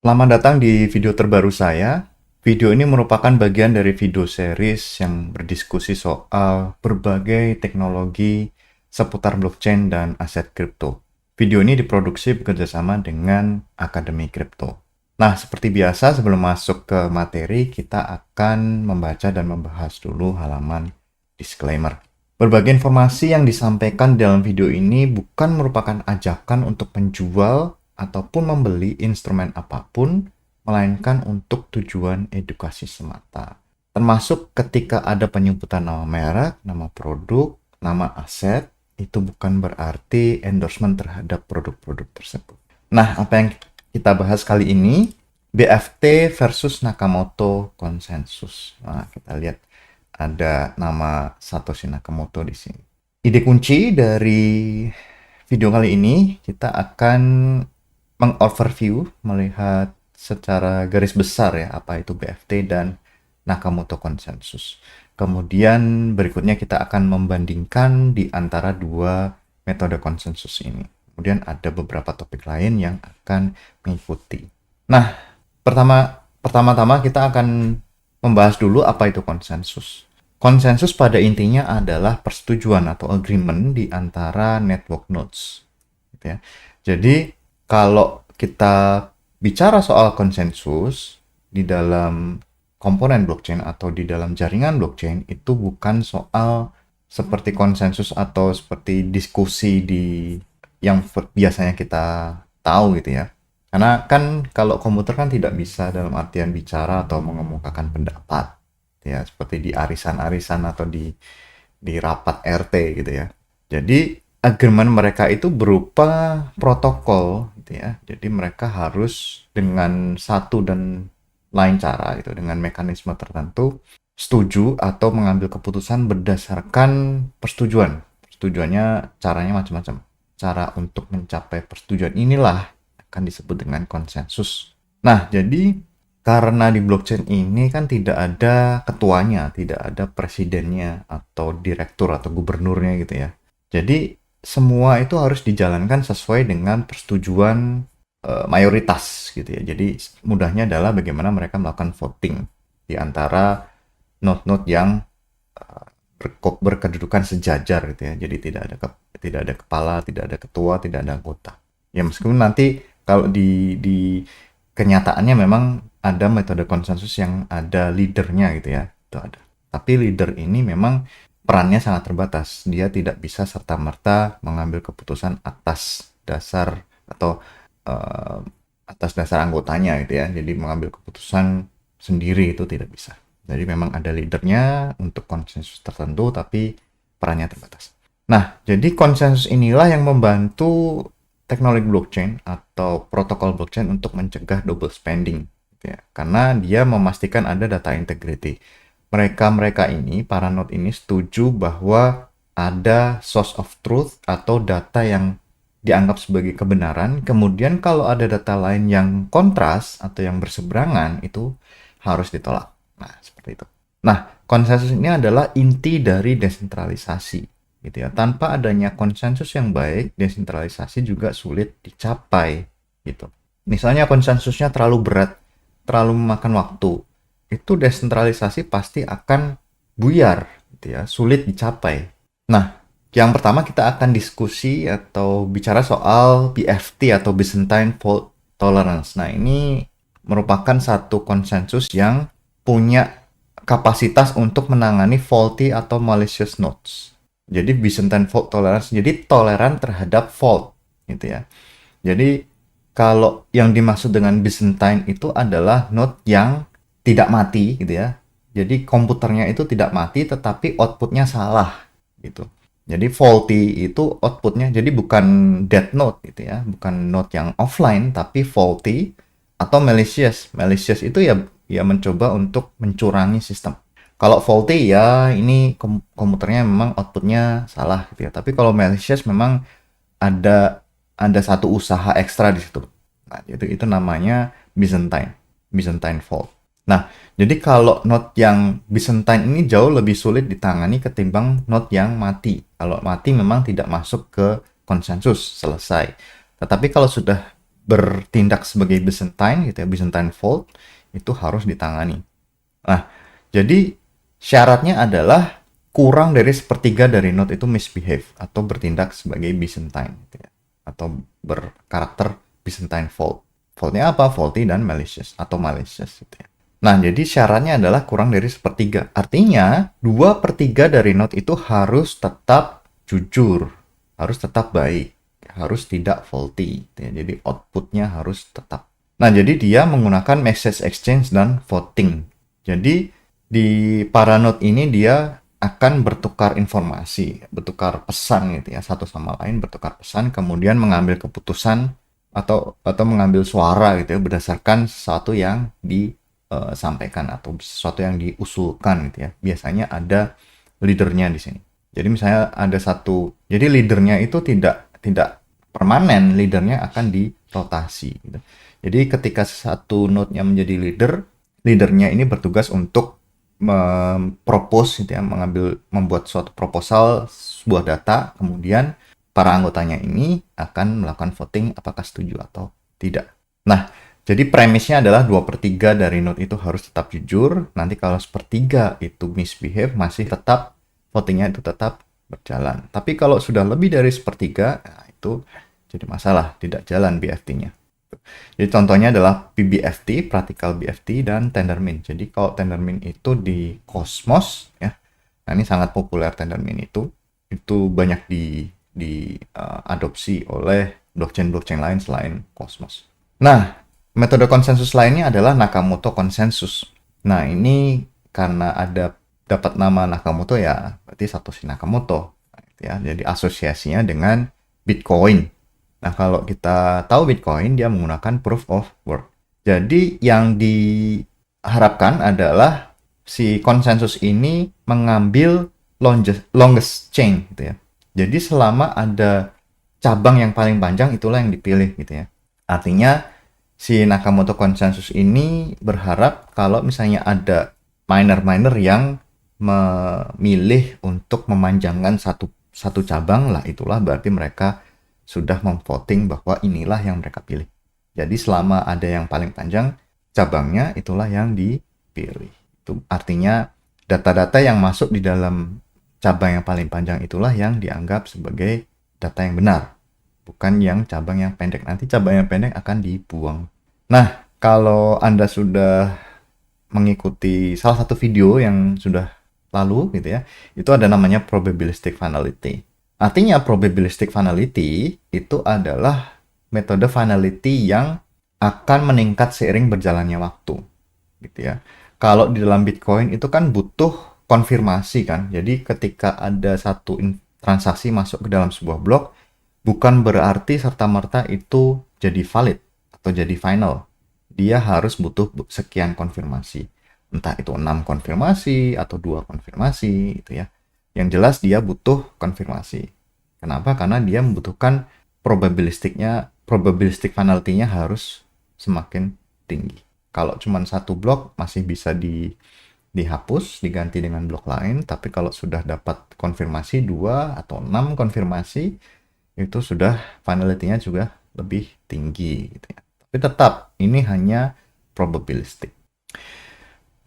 Selamat datang di video terbaru saya. Video ini merupakan bagian dari video series yang berdiskusi soal berbagai teknologi seputar blockchain dan aset kripto. Video ini diproduksi bekerjasama dengan Akademi Kripto. Nah, seperti biasa sebelum masuk ke materi, kita akan membaca dan membahas dulu halaman disclaimer. Berbagai informasi yang disampaikan dalam video ini bukan merupakan ajakan untuk menjual ataupun membeli instrumen apapun, melainkan untuk tujuan edukasi semata. Termasuk ketika ada penyebutan nama merek, nama produk, nama aset, itu bukan berarti endorsement terhadap produk-produk tersebut. Nah, apa yang kita bahas kali ini, BFT versus Nakamoto Consensus. Nah, kita lihat ada nama Satoshi Nakamoto di sini. Ide kunci dari video kali ini, kita akan mengoverview, melihat secara garis besar ya apa itu BFT dan Nakamoto Consensus. Kemudian berikutnya kita akan membandingkan di antara dua metode konsensus ini. Kemudian ada beberapa topik lain yang akan mengikuti. Nah, pertama-tama kita akan membahas dulu apa itu konsensus. Konsensus pada intinya adalah persetujuan atau agreement di antara network nodes. Gitu ya. Jadi kalau kita bicara soal konsensus di dalam komponen blockchain atau di dalam jaringan blockchain, itu bukan soal seperti konsensus atau seperti diskusi di yang biasanya kita tahu gitu ya. Karena kan kalau komputer kan tidak bisa dalam artian bicara atau mengemukakan pendapat ya, seperti di arisan-arisan atau di rapat RT gitu ya. Jadi agreement mereka itu berupa protokol gitu ya. Jadi mereka harus dengan satu dan lain cara gitu, dengan mekanisme tertentu setuju atau mengambil keputusan berdasarkan persetujuan. Persetujuannya caranya macam-macam. Cara untuk mencapai persetujuan inilah akan disebut dengan konsensus. Nah, jadi karena di blockchain ini kan tidak ada ketuanya, tidak ada presidennya atau direktur atau gubernurnya gitu ya. Jadi semua itu harus dijalankan sesuai dengan persetujuan mayoritas gitu ya. Jadi mudahnya adalah bagaimana mereka melakukan voting di antara node-node yang berkedudukan sejajar gitu ya. Jadi tidak ada kepala, tidak ada ketua, tidak ada anggota. Ya meskipun nanti kalau di kenyataannya memang ada metode konsensus yang ada leadernya gitu ya. Itu ada. Tapi leader ini memang perannya sangat terbatas. Dia tidak bisa serta-merta mengambil keputusan atas dasar atau atas dasar anggotanya gitu ya. Jadi mengambil keputusan sendiri itu tidak bisa. Jadi memang ada leadernya untuk konsensus tertentu, tapi perannya terbatas. Nah, jadi konsensus inilah yang membantu teknologi blockchain atau protokol blockchain untuk mencegah double spending. Gitu ya. Karena dia memastikan ada data integrity. Mereka ini, para node ini setuju bahwa ada source of truth atau data yang dianggap sebagai kebenaran. Kemudian kalau ada data lain yang kontras atau yang berseberangan, itu harus ditolak. Nah, seperti itu. Nah, konsensus ini adalah inti dari desentralisasi. Gitu ya. Tanpa adanya konsensus yang baik, desentralisasi juga sulit dicapai. Gitu. Misalnya konsensusnya terlalu berat, terlalu memakan waktu, itu desentralisasi pasti akan buyar, gitu ya, sulit dicapai. Nah, yang pertama kita akan diskusi atau bicara soal BFT atau Byzantine Fault Tolerance. Nah, ini merupakan satu konsensus yang punya kapasitas untuk menangani faulty atau malicious nodes. Jadi Byzantine Fault Tolerance, jadi toleran terhadap fault, gitu ya. Jadi kalau yang dimaksud dengan Byzantine itu adalah node yang tidak mati gitu ya. Jadi komputernya itu tidak mati tetapi outputnya salah gitu. Jadi faulty itu outputnya jadi bukan dead node gitu ya, bukan node yang offline tapi faulty atau malicious. Malicious itu ya mencoba untuk mencurangi sistem. Kalau faulty ya ini komputernya memang outputnya salah gitu ya. Tapi kalau malicious memang ada satu usaha ekstra di situ. Nah, itu namanya Byzantine fault. Nah, jadi kalau node yang Byzantine ini jauh lebih sulit ditangani ketimbang node yang mati. Kalau mati memang tidak masuk ke konsensus, selesai. Tetapi kalau sudah bertindak sebagai Byzantine gitu ya, Byzantine fault, itu harus ditangani. Nah, jadi syaratnya adalah kurang dari sepertiga dari node itu misbehave atau bertindak sebagai Byzantine gitu ya, atau berkarakter Byzantine fault. Faultnya apa? Faulty dan malicious atau malicious gitu ya. Nah, jadi syaratnya adalah kurang dari sepertiga. Artinya, 2/3 dari node itu harus tetap jujur, harus tetap baik, harus tidak faulty. Gitu ya. Jadi outputnya harus tetap. Nah, jadi dia menggunakan message exchange dan voting. Jadi, di para node ini dia akan bertukar informasi, bertukar pesan gitu ya, satu sama lain bertukar pesan, kemudian mengambil keputusan atau mengambil suara gitu ya berdasarkan sesuatu yang disampaikan atau sesuatu yang diusulkan gitu ya. Biasanya ada leadernya di sini. Jadi misalnya ada satu, jadi leadernya itu tidak permanen, leadernya akan dirotasi gitu. Jadi ketika satu node-nya menjadi leadernya ini bertugas untuk propose gitu ya, membuat suatu proposal sebuah data, kemudian para anggotanya ini akan melakukan voting apakah setuju atau tidak. Nah, jadi premisnya adalah 2/3 dari node itu harus tetap jujur. Nanti kalau sepertiga itu misbehave, masih tetap votingnya itu tetap berjalan. Tapi kalau sudah lebih dari sepertiga, nah itu jadi masalah, tidak jalan BFT-nya. Jadi contohnya adalah PBFT, Practical BFT, dan Tendermint. Jadi kalau Tendermint itu di Cosmos, ya, nah ini sangat populer Tendermint itu banyak diadopsi oleh blockchain-blockchain lain selain Cosmos. Nah, metode konsensus lainnya adalah Nakamoto konsensus. Nah, ini karena dapat nama Nakamoto ya, berarti Satoshi Nakamoto. Ya, jadi asosiasinya dengan Bitcoin. Nah, kalau kita tahu Bitcoin, dia menggunakan proof of work. Jadi, yang diharapkan adalah si konsensus ini mengambil longest chain gitu ya. Jadi, selama ada cabang yang paling panjang, itulah yang dipilih gitu ya. Artinya, si Nakamoto konsensus ini berharap kalau misalnya ada miner-miner yang memilih untuk memanjangkan satu cabang lah, itulah berarti mereka sudah memvoting bahwa inilah yang mereka pilih. Jadi selama ada yang paling panjang cabangnya, itulah yang dipilih. Itu artinya data-data yang masuk di dalam cabang yang paling panjang itulah yang dianggap sebagai data yang benar, bukan yang cabang yang pendek. Nanti cabang yang pendek akan dibuang. Nah, kalau Anda sudah mengikuti salah satu video yang sudah lalu gitu ya, itu ada namanya probabilistic finality. Artinya probabilistic finality itu adalah metode finality yang akan meningkat seiring berjalannya waktu, gitu ya. Kalau di dalam Bitcoin itu kan butuh konfirmasi kan. Jadi ketika ada satu transaksi masuk ke dalam sebuah blok, bukan berarti serta-merta itu jadi valid atau jadi final. Dia harus butuh sekian konfirmasi. Entah itu 6 konfirmasi atau 2 konfirmasi gitu ya. Yang jelas dia butuh konfirmasi. Kenapa? Karena dia membutuhkan probabilistic finality-nya harus semakin tinggi. Kalau cuma satu blok masih bisa dihapus, diganti dengan blok lain, tapi kalau sudah dapat konfirmasi 2 atau 6 konfirmasi, itu sudah finality-nya juga lebih tinggi gitu ya. Tapi tetap ini hanya probabilistic.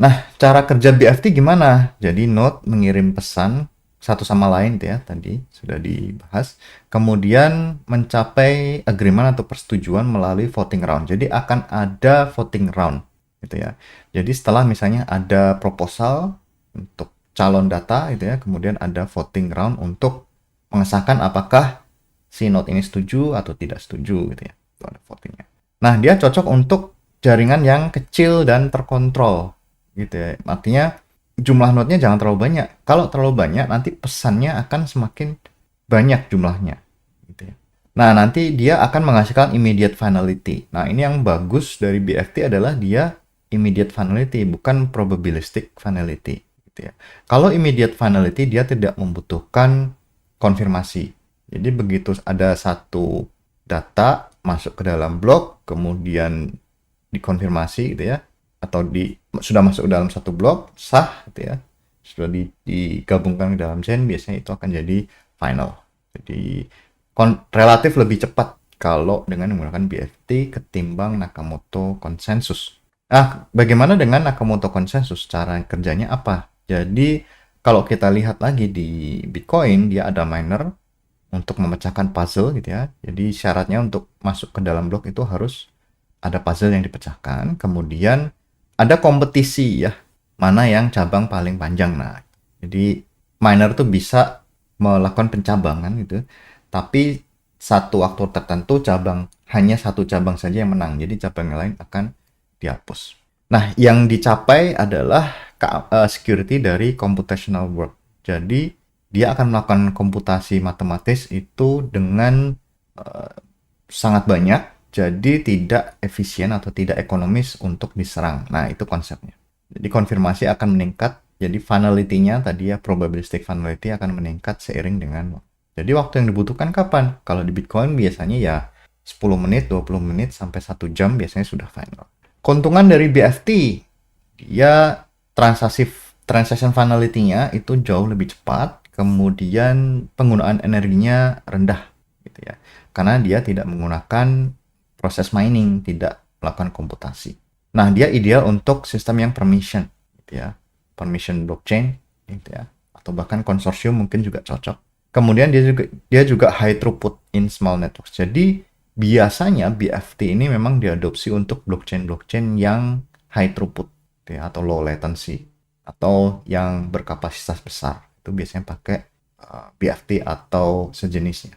Nah, cara kerja BFT gimana? Jadi node mengirim pesan satu sama lain ya, tadi sudah dibahas. Kemudian mencapai agreement atau persetujuan melalui voting round. Jadi akan ada voting round gitu ya. Jadi setelah misalnya ada proposal untuk calon data gitu ya, kemudian ada voting round untuk mengesahkan apakah si node ini setuju atau tidak setuju gitu ya. Itu ada votingnya. Nah, dia cocok untuk jaringan yang kecil dan terkontrol gitu ya. Artinya jumlah node-nya jangan terlalu banyak. Kalau terlalu banyak nanti pesannya akan semakin banyak jumlahnya gitu ya. Nah, nanti dia akan menghasilkan immediate finality. Nah, ini yang bagus dari BFT adalah dia immediate finality, bukan probabilistic finality gitu ya. Kalau immediate finality dia tidak membutuhkan konfirmasi. Jadi begitu ada satu data masuk ke dalam blok, kemudian dikonfirmasi gitu ya, atau sudah masuk ke dalam satu blok, sah gitu ya, sudah digabungkan ke dalam chain, biasanya itu akan jadi final. Jadi relatif lebih cepat kalau dengan menggunakan BFT ketimbang Nakamoto Consensus. Bagaimana dengan Nakamoto Consensus? Cara kerjanya apa? Jadi, kalau kita lihat lagi di Bitcoin, dia ada miner untuk memecahkan puzzle gitu ya. Jadi, syaratnya untuk masuk ke dalam blok itu harus ada puzzle yang dipecahkan. Kemudian, ada kompetisi ya, mana yang cabang paling panjang. Nah, jadi miner tuh bisa melakukan pencabangan gitu, tapi satu waktu tertentu hanya satu cabang saja yang menang, jadi cabang yang lain akan dihapus. Nah, yang dicapai adalah security dari computational work. Jadi dia akan melakukan komputasi matematis itu dengan uh, sangat banyak, jadi tidak efisien atau tidak ekonomis untuk diserang. Nah, itu konsepnya. Jadi konfirmasi akan meningkat, jadi finality-nya tadi ya, probabilistic finality akan meningkat seiring dengan waktu. Jadi waktu yang dibutuhkan kapan? Kalau di Bitcoin biasanya ya 10 menit, 20 menit, sampai 1 jam biasanya sudah final. Keuntungan dari BFT, dia transaction finality-nya itu jauh lebih cepat, kemudian penggunaan energinya rendah gitu ya. Karena dia tidak menggunakan proses mining, tidak melakukan komputasi. Nah, dia ideal untuk sistem yang permission gitu ya. Permission blockchain gitu ya. Atau bahkan konsorsium mungkin juga cocok. Kemudian dia juga high throughput in small networks. Jadi biasanya BFT ini memang diadopsi untuk blockchain-blockchain yang high throughput gitu ya, atau low latency atau yang berkapasitas besar. Itu biasanya pakai BFT atau sejenisnya.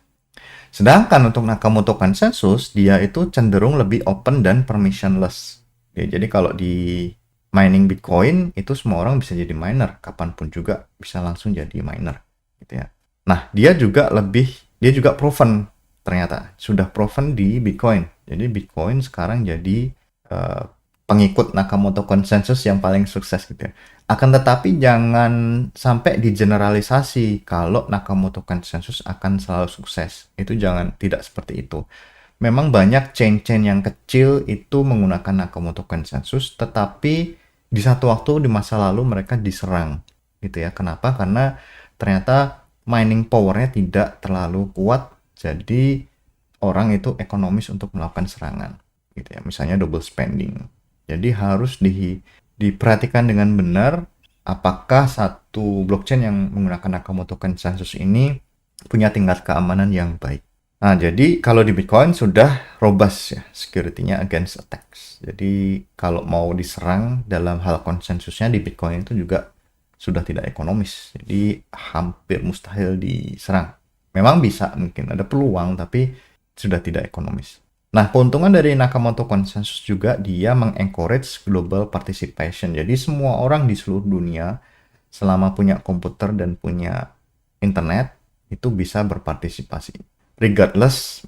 Sedangkan untuk Nakamoto Consensus, dia itu cenderung lebih open dan permissionless. Ya, jadi kalau di mining Bitcoin, itu semua orang bisa jadi miner. Kapanpun juga bisa langsung jadi miner. Gitu ya. Nah, dia juga proven ternyata. Sudah proven di Bitcoin. Jadi Bitcoin sekarang jadi pengikut Nakamoto Consensus yang paling sukses gitu ya. Akan tetapi jangan sampai digeneralisasi kalau Nakamoto Consensus akan selalu sukses. Itu tidak seperti itu. Memang banyak chain-chain yang kecil itu menggunakan Nakamoto Consensus, tetapi di satu waktu di masa lalu mereka diserang gitu ya. Kenapa? Karena ternyata mining power-nya tidak terlalu kuat, jadi orang itu ekonomis untuk melakukan serangan gitu ya. Misalnya double spending. Jadi harus diperhatikan dengan benar apakah satu blockchain yang menggunakan Nakamoto Consensus ini punya tingkat keamanan yang baik. Nah, jadi kalau di Bitcoin sudah robust ya security-nya against attacks. Jadi kalau mau diserang dalam hal konsensusnya di Bitcoin itu juga sudah tidak ekonomis. Jadi hampir mustahil diserang. Memang bisa, mungkin ada peluang, tapi sudah tidak ekonomis. Nah, keuntungan dari Nakamoto Consensus juga dia mengencourage global participation. Jadi semua orang di seluruh dunia selama punya komputer dan punya internet itu bisa berpartisipasi. Regardless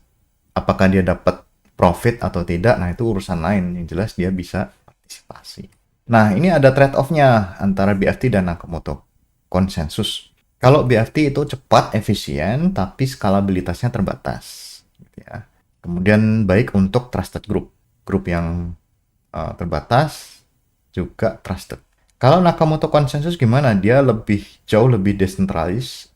apakah dia dapat profit atau tidak, nah itu urusan lain. Yang jelas dia bisa partisipasi. Nah, ini ada trade-off-nya antara BFT dan Nakamoto Consensus. Kalau BFT itu cepat, efisien, tapi skalabilitasnya terbatas. Gitu ya. Kemudian baik untuk trusted group yang terbatas juga trusted. Kalau Nakamoto Consensus gimana? Dia jauh lebih decentralized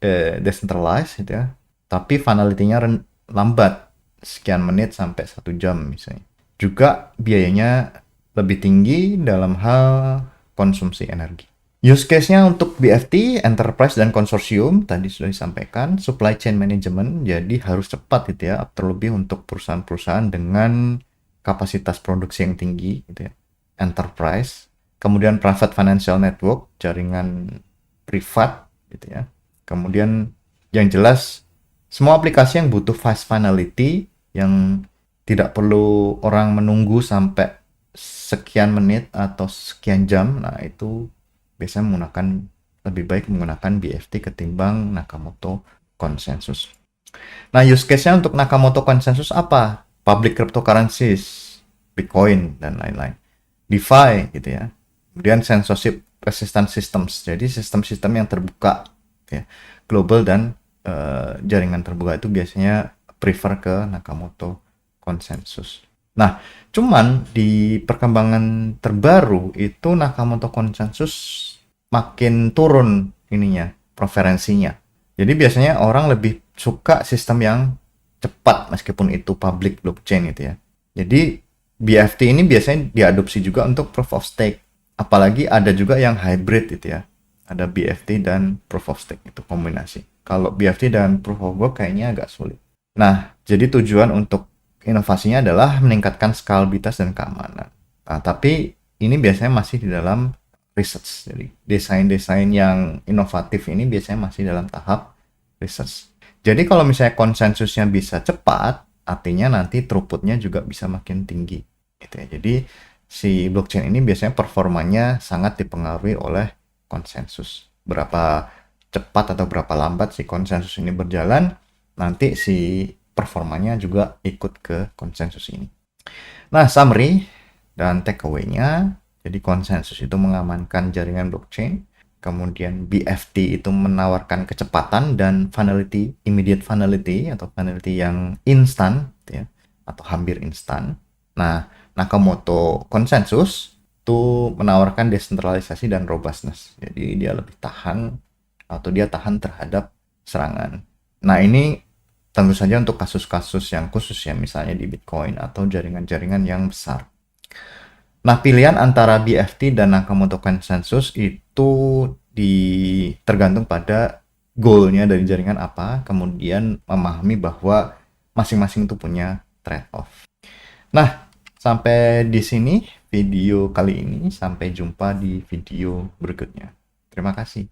gitu ya. Tapi finality-nya lambat, sekian menit sampai 1 jam misalnya. Juga biayanya lebih tinggi dalam hal konsumsi energi. Use case-nya untuk BFT, enterprise dan konsorsium tadi sudah disampaikan, supply chain management, jadi harus cepat gitu ya, terlebih untuk perusahaan-perusahaan dengan kapasitas produksi yang tinggi gitu ya. Enterprise, kemudian private financial network, jaringan privat gitu ya. Kemudian yang jelas semua aplikasi yang butuh fast finality, yang tidak perlu orang menunggu sampai sekian menit atau sekian jam, nah itu biasanya lebih baik menggunakan BFT ketimbang Nakamoto Consensus. Nah, use case-nya untuk Nakamoto Consensus apa? Public cryptocurrencies, Bitcoin, dan lain-lain. DeFi gitu ya. Kemudian censorship resistant systems, jadi sistem-sistem yang terbuka ya. Global dan jaringan terbuka itu biasanya prefer ke Nakamoto Consensus. Nah, cuman di perkembangan terbaru itu Nakamoto Consensus makin turun preferensinya. Jadi biasanya orang lebih suka sistem yang cepat meskipun itu public blockchain gitu ya. Jadi BFT ini biasanya diadopsi juga untuk proof of stake. Apalagi ada juga yang hybrid gitu ya. Ada BFT dan proof of stake itu kombinasi. Kalau BFT dan proof of work kayaknya agak sulit. Nah, jadi tujuan untuk inovasinya adalah meningkatkan skalabilitas dan keamanan. Nah, tapi ini biasanya masih di dalam research. Jadi desain-desain yang inovatif ini biasanya masih dalam tahap research. Jadi kalau misalnya konsensusnya bisa cepat, artinya nanti throughputnya juga bisa makin tinggi. Gitu ya. Jadi si blockchain ini biasanya performanya sangat dipengaruhi oleh konsensus. Berapa cepat atau berapa lambat si konsensus ini berjalan, nanti si performanya juga ikut ke konsensus ini. Nah, summary dan takeaway-nya, jadi konsensus itu mengamankan jaringan blockchain, kemudian BFT itu menawarkan kecepatan dan finality, immediate finality atau finality yang instan, ya, atau hampir instan. Nah, Nakamoto konsensus itu menawarkan desentralisasi dan robustness. Jadi dia lebih tahan atau dia tahan terhadap serangan. Nah, ini tentu saja untuk kasus-kasus yang khusus ya, misalnya di Bitcoin atau jaringan-jaringan yang besar. Nah, pilihan antara BFT dan Nakamoto Consensus itu tergantung pada goalnya dari jaringan apa, kemudian memahami bahwa masing-masing itu punya trade-off. Nah, sampai di sini video kali ini. Sampai jumpa di video berikutnya. Terima kasih.